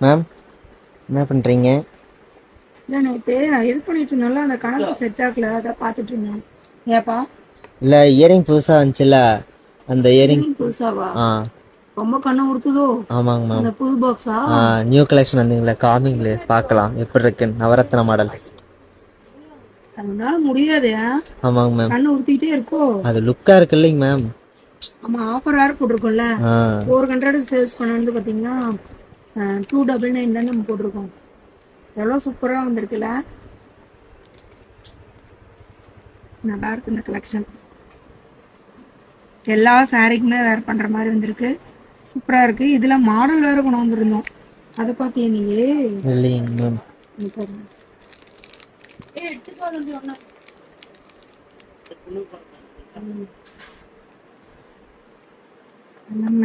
Ma'am என்ன பண்ணுறீங்க? இல்லை நேற்று இது பண்ணிட்டு இருந்தோம்ல அந்த கணக்கு செட் ஆகல அதை பார்த்துட்டு இருந்தேன். ஏப்பா இல்லை இயரிங் புதுசாக வந்துச்சுல்ல அந்த இயரிங். ஈவினிங் புதுசாவா? ஆ ரொம்ப கண்ணை உறுத்துதோ ஆமாங்க மேம். அந்த புது பாக்ஸா? நியூ கலெக்ஷன் வந்தீங்களே காமிங்களே பார்க்கலாம் எப்படி இருக்குன்னு நவரத்ன மாடல். அதனால முடியாது. ஆமாங்க மேம். கண்ணு உறுத்திக்கிட்டே இருக்கோ? அது லுக்காக இருக்கு இல்லைங்க மேம். ஆமா ஆஃபர் வேறு போட்டிருக்கோம்ல. 400 சேல்ஸ் பண்ண வந்து பார்த்தீங்கன்னா 299 தான் நம்ம போட்டிருக்கோம். எவ்வளோ சூப்பராக வந்திருக்குல்ல, நல்லா இருக்கு இந்த கலெக்ஷன். எல்லா சாரிக்குமே வேர் பண்ணுற மாதிரி வந்திருக்கு, சூப்பராக இருக்குது. இதில் மாடல் வேறு கொண்டு வந்திருந்தோம், அதை பார்த்தியே நீயே? இல்லைங்க மேம்.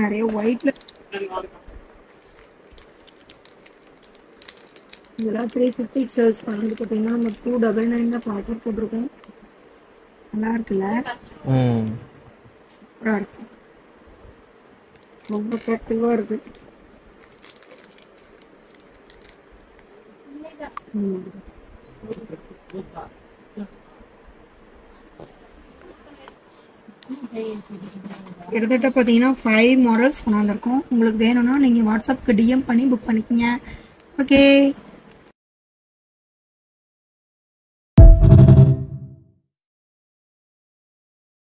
நிறைய ஒயிட்ல இதெல்லாம் 350 சேல்ஸ் பண்ணது பார்த்தீங்கன்னா நம்ம 299 தான் ஆஃபர் போட்டிருக்கோம். நல்லா இருக்குல்ல, சூப்பராக இருக்கும், ரொம்ப அட்ராக்டிவாக இருக்கு. கிட்டத்தட்ட பார்த்தீங்கன்னா 5 மாடல்ஸ் கொண்டு வந்திருக்கோம். உங்களுக்கு வேணும்னா நீங்கள் வாட்ஸ்அப்புக்கு டிஎம் பண்ணி புக் பண்ணிக்கோங்க. ஓகே.